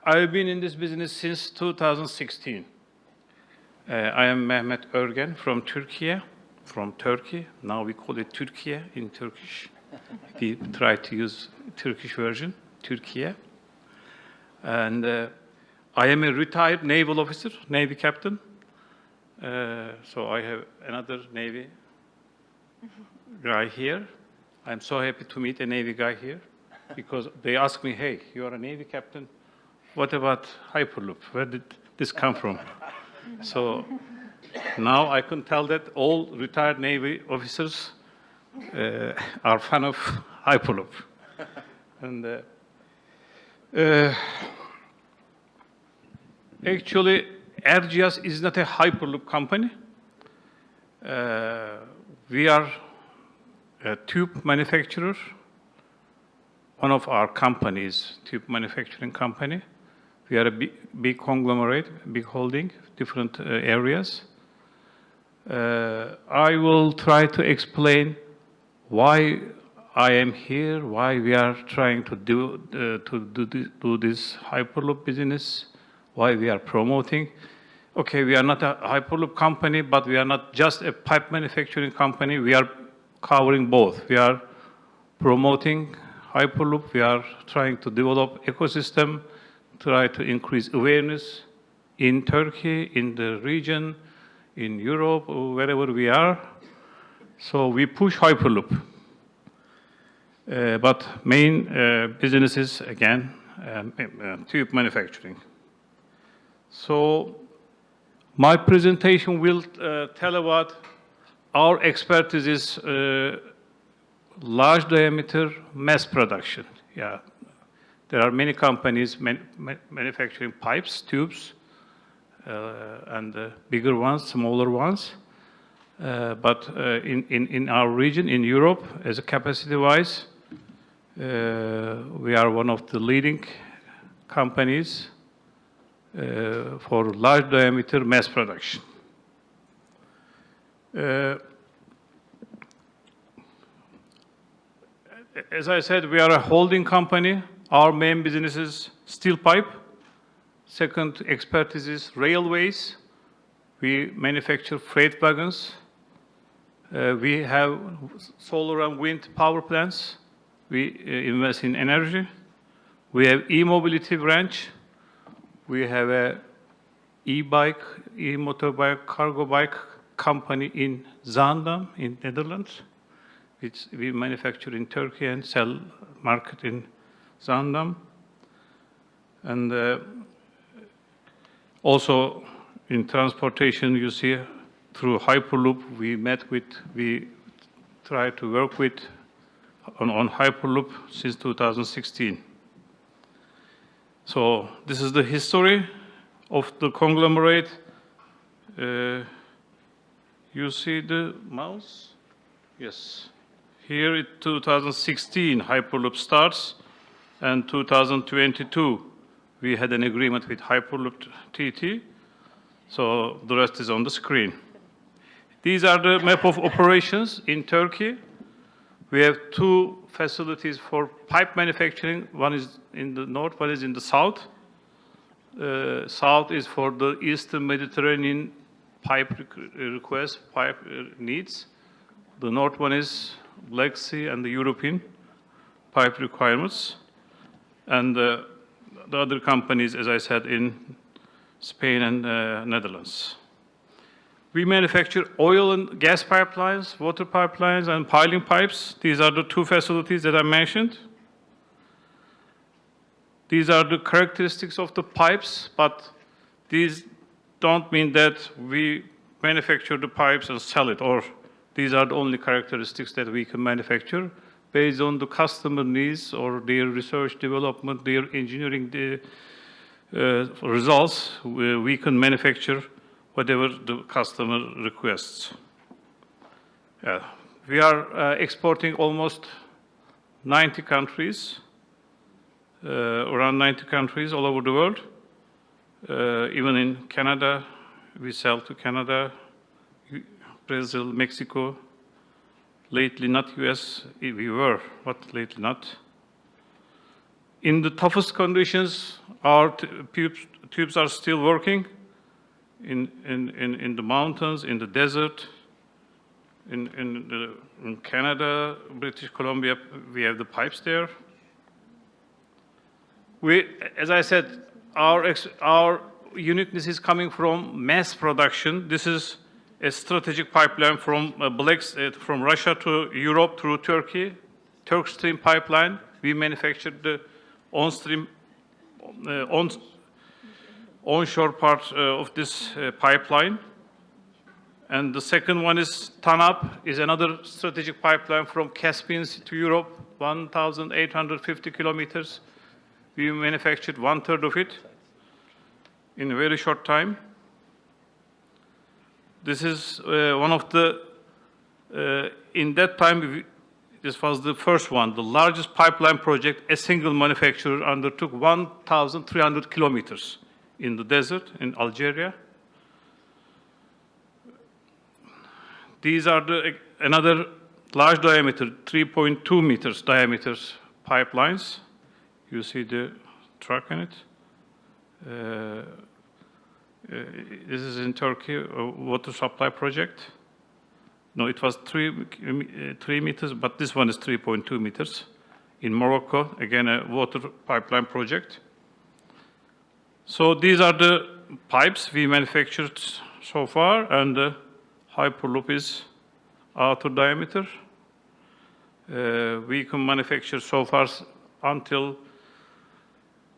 I've been in this business since 2016. I am Mehmet Örgen from Turkey. Now we call it Türkiye in Turkish. We try to use Turkish version, Türkiye. And I am a retired naval officer, Navy captain. So I have another Navy guy here. I'm so happy to meet a Navy guy here because they ask me, hey, you are a Navy captain. What about Hyperloop? Where did this come from? So now I can tell that all retired Navy officers are fan of Hyperloop. And actually, Erciyas is not a Hyperloop company. We are a tube manufacturer. One of our companies, tube manufacturing company. We are a big conglomerate, big holding, different areas. I will try to explain why I am here, why we are trying to do this Hyperloop business, why we are promoting. Okay, we are not a Hyperloop company, but we are not just a pipe manufacturing company. We are covering both. We are promoting Hyperloop. We are trying to develop ecosystem, try to increase awareness in Turkey, in the region, in Europe, or wherever we are. So we push Hyperloop. But main business is, again, tube manufacturing. So my presentation will tell about our expertise is large diameter mass production. Yeah. There are many companies manufacturing pipes, tubes, and bigger ones, smaller ones. But in our region, in Europe, as a capacity-wise, we are one of the leading companies for large diameter mass production. As I said, we are a holding company. Our main business is steel pipe. Second expertise is railways. We manufacture freight wagons. We have solar and wind power plants. We invest in energy. We have e-mobility branch. We have a e-bike, e-motorbike, cargo bike company in Zaandam, in Netherlands, which we manufacture in Turkey and sell market in Zaandam. And also in transportation, you see through Hyperloop, we try to work with on Hyperloop since 2016. So this is the history of the conglomerate. You see the mouse? Yes. Here in 2016, Hyperloop starts, and 2022, we had an agreement with Hyperloop TT. So the rest is on the screen. These are the map of operations in Turkey. We have two facilities for pipe manufacturing. One is in the north, one is in the south. South is for the Eastern Mediterranean pipe requests, pipe needs. The north one is Black Sea and the European pipe requirements. And the other companies, as I said, in Spain and Netherlands. We manufacture oil and gas pipelines, water pipelines, and piling pipes. These are the two facilities that I mentioned. These are the characteristics of the pipes, but these don't mean that we manufacture the pipes and sell it, or these are the only characteristics that we can manufacture. Based on the customer needs or their research development, their engineering results, we can manufacture whatever the customer requests. We are exporting almost 90 countries, around 90 countries all over the world. Even in Canada, we sell to Canada, Brazil, Mexico. Lately, not US, we were, but lately not. In the toughest conditions, our tubes are still working in the mountains, in the desert, in Canada, British Columbia, we have the pipes there. As I said, our uniqueness is coming from mass production. This is a strategic pipeline from from Russia to Europe through Turkey, Turk Stream pipeline. We manufactured the onshore part of this pipeline. And the second one is TANAP, is another strategic pipeline from Caspian Sea to Europe, 1,850 kilometers. We manufactured 1/3 of it in a very short time. This is one of the, in that time, this was the first one, the largest pipeline project a single manufacturer undertook, 1,300 kilometers in the desert in Algeria. These are another large diameter, 3.2 meters diameters pipelines. You see the truck in it. This is in Turkey, a water supply project. No, it was 3 meters, but this one is 3.2 meters. In Morocco, again, a water pipeline project. So these are the pipes we manufactured so far, and the Hyperloop is outer diameter. We can manufacture so far until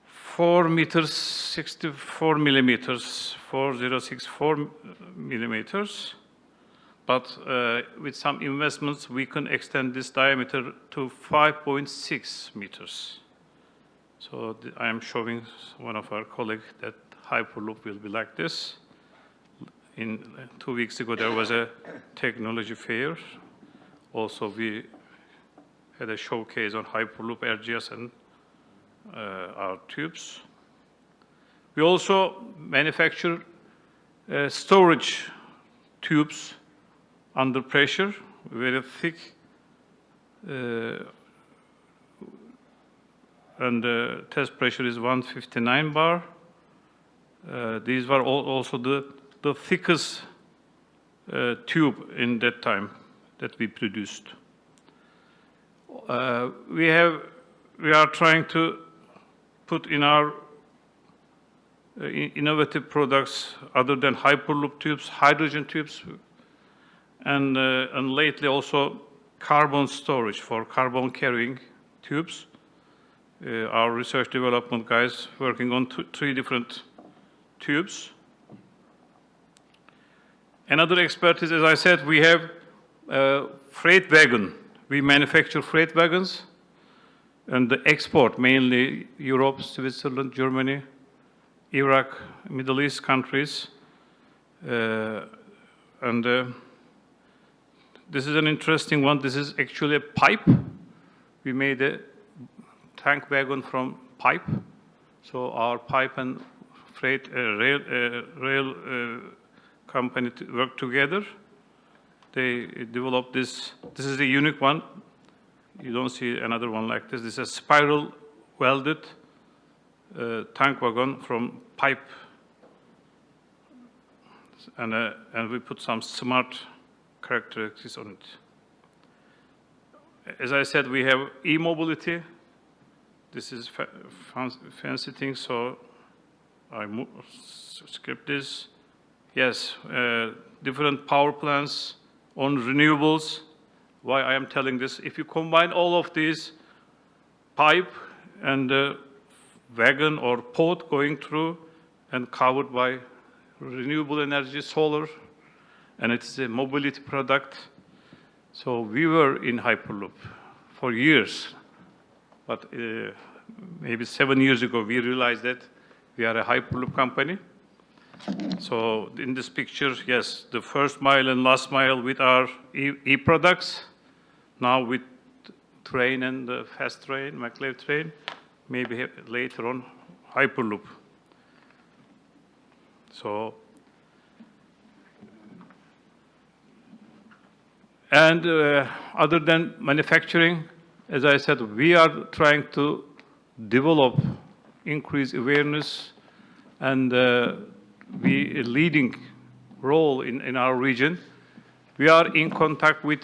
4 meters, 64 millimeters, 4064 millimeters. But with some investments, we can extend this diameter to 5.6 meters. So I am showing one of our colleagues that Hyperloop will be like this. 2 weeks ago, there was a technology fair. Also, we had a showcase on Hyperloop, Erciyas, and our tubes. We also manufacture storage tubes under pressure, very thick, and the test pressure is 159 bar. These were also the thickest tube in that time that we produced. We are trying to put in our innovative products, other than Hyperloop tubes, hydrogen tubes, and lately also carbon storage for carbon carrying tubes. Our research development guys working on 3 different tubes. Another expertise, as I said, we have freight wagon. We manufacture freight wagons and the export, mainly Europe, Switzerland, Germany, Iraq, Middle East countries. This is an interesting one. This is actually a pipe. We made a tank wagon from pipe. So our pipe and freight rail company work together. They developed this. This is a unique one. You don't see another one like this. This is a spiral welded tank wagon from pipe. And we put some smart characteristics on it. As I said, we have e-mobility. This is fancy thing, so I skip this. Yes, different power plants on renewables. Why I am telling this? If you combine all of these, pipe and wagon or pod going through and covered by renewable energy, solar, and it's a mobility product. So we were in Hyperloop for years, but maybe 7 years ago, we realized that we are a Hyperloop company. So in this picture, yes, the first mile and last mile with our e-products, now with train and the fast train, maglev train, maybe later on Hyperloop. So, and other than manufacturing, as I said, we are trying to develop, increase awareness, and be a leading role in our region. We are in contact with,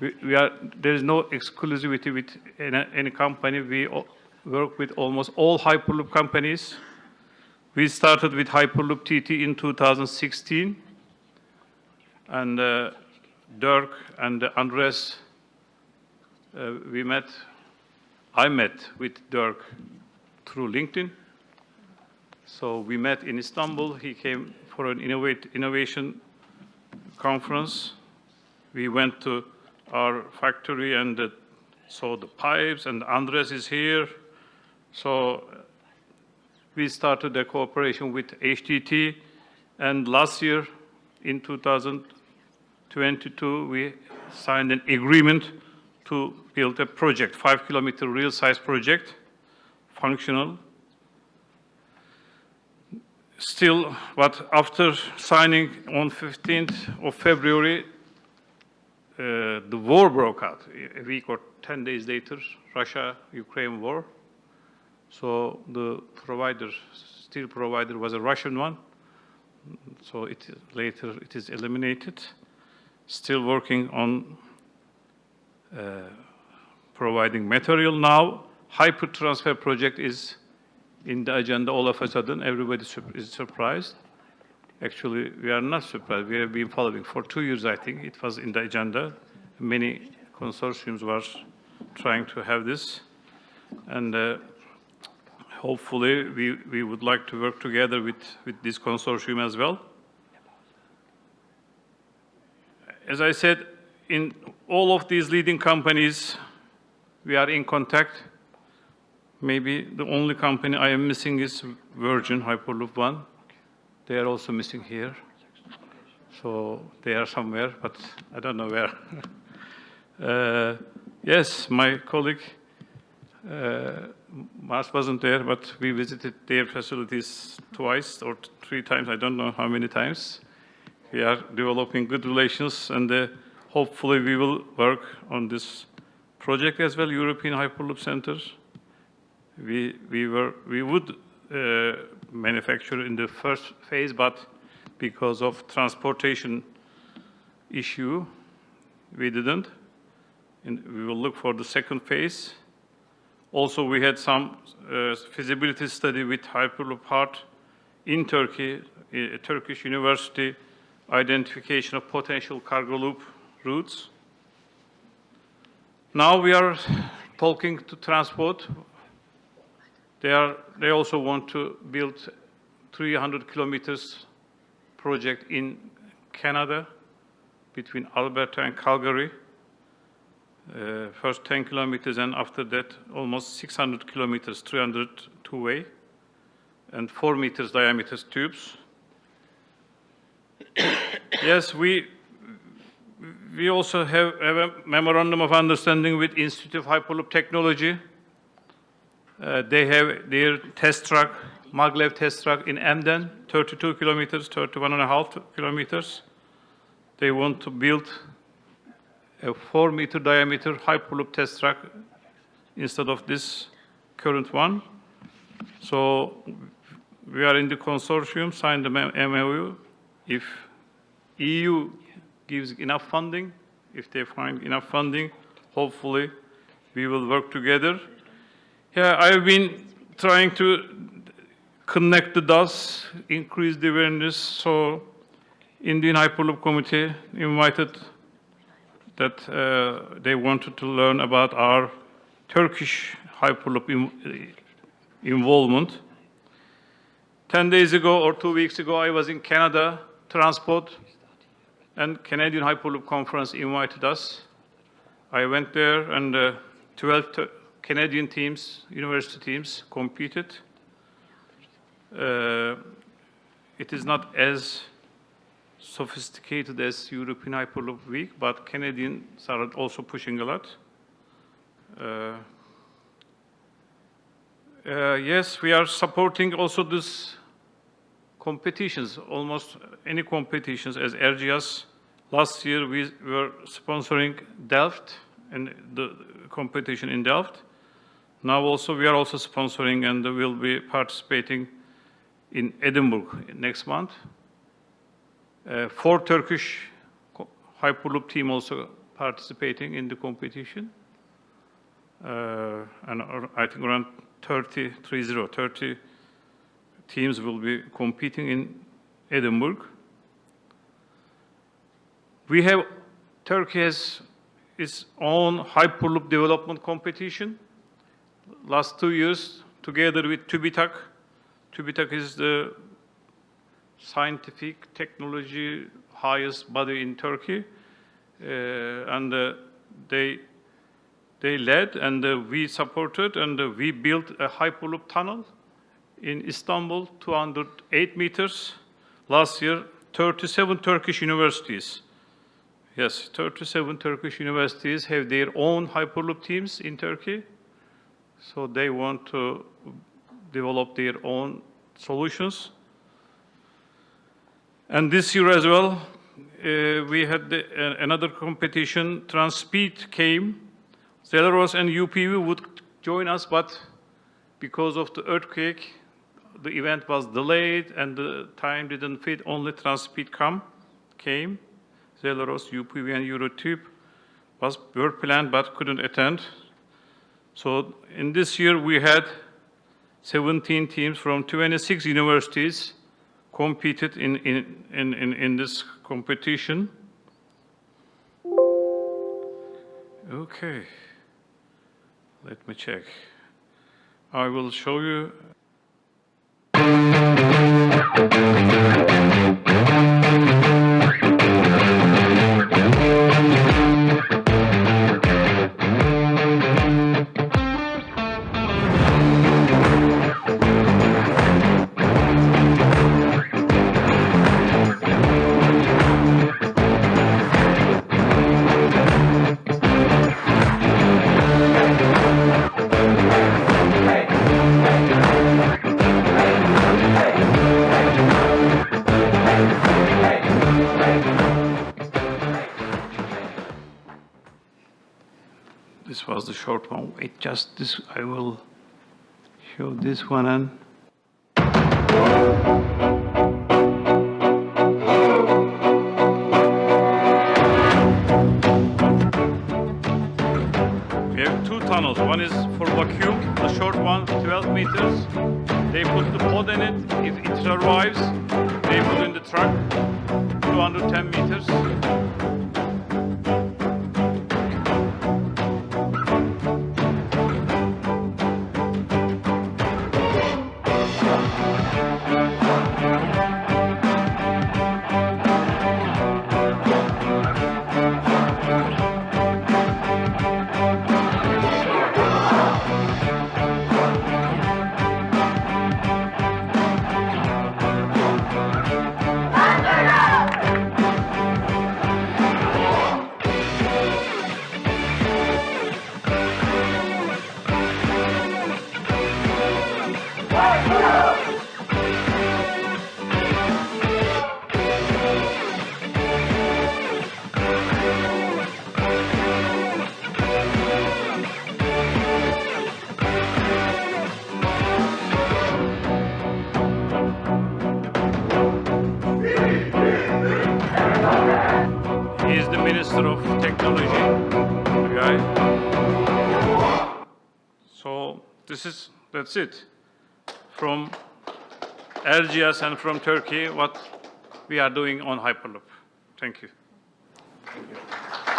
there is no exclusivity with any company. We work with almost all Hyperloop companies. We started with Hyperloop TT in 2016, and Dirk and Andres, I met with Dirk through LinkedIn. So we met in Istanbul. He came for an innovation conference. We went to our factory and saw the pipes, and Andres is here. So we started a cooperation with HTT, and last year, in 2022, we signed an agreement to build a project, 5-kilometer real-size project, functional. Still, but after signing on 15th of February, the war broke out. A week or 10 days later, Russia-Ukraine war. So the steel provider was a Russian one. So later it is eliminated. Still working on providing material now. Hyper transfer project is in the agenda all of a sudden. Everybody is surprised. Actually, we are not surprised. We have been following for 2 years, I think. It was in the agenda. Many consortiums were trying to have this. And hopefully, we would like to work together with this consortium as well. As I said, in all of these leading companies, we are in contact. Maybe the only company I am missing is Virgin, Hyperloop One. They are also missing here. So they are somewhere, but I don't know where. Yes, my colleague, Mars wasn't there, but we visited their facilities twice or 3 times, I don't know how many times. We are developing good relations, and hopefully we will work on this project as well, European Hyperloop Center. We would manufacture in the first phase, but because of transportation issue, we didn't. And we will look for the second phase. Also, we had some feasibility study with Hyperloop Heart in Turkey, a Turkish university, identification of potential cargo loop routes. Now we are talking to transport. They also want to build 300 kilometers project in Canada between Alberta and Calgary. First 10 kilometers, and after that, almost 600 kilometers, 300 two-way, and 4 meters diameter tubes. Yes, we also have a memorandum of understanding with Institute of Hyperloop Technology. They have their test track, maglev test track in Emden, 32 kilometers, 31.5 kilometers. They want to build a 4-meter diameter Hyperloop test track instead of this current one. So we are in the consortium, signed the MOU. If EU gives enough funding, if they find enough funding, hopefully we will work together. Yeah, I've been trying to connect the dots, increase the awareness. So Indian Hyperloop Committee invited that they wanted to learn about our Turkish Hyperloop involvement. 10 days ago or 2 weeks ago, I was in Canada, Transport, and Canadian Hyperloop Conference invited us. I went there, and 12 Canadian teams, university teams, competed. It is not as sophisticated as European Hyperloop Week, but Canadians are also pushing a lot. Yes, we are supporting also this competitions, almost any competitions, as Erciyas. Last year we were sponsoring Delft and the competition in Delft. Now also, we are also sponsoring and will be participating in Edinburgh next month. 4 Turkish Hyperloop team also participating in the competition. And I think around 30 teams will be competing in Edinburgh. Turkey has its own Hyperloop development competition. Last 2 years, together with TÜBİTAK. TÜBİTAK is the scientific technology highest body in Turkey, and they led and we supported and we built a Hyperloop tunnel in Istanbul, 208 meters. Last year, 37 Turkish universities. Yes, 37 Turkish universities have their own Hyperloop teams in Turkey. So they want to develop their own solutions. And this year as well, we had another competition. Transspeed came. Zeleros and UPV would join us, but because of the earthquake, the event was delayed and the time didn't fit. Only Transspeed came. Zeleros, UPV, and Eurotube were planned but couldn't attend. So in this year, we had 17 teams from 26 universities competed in this competition. Okay, let me check. I will show you. This was the short one. Wait, just this. I will show this one and. We have 2 tunnels. One is for vacuum, the short one, 12 meters. They put the pod in it. If it survives, they put in the truck, 210 meters. He is the Minister of Technology, the guy. So that's it. From Erciyas and from Turkey, what we are doing on Hyperloop. Thank you. Thank you.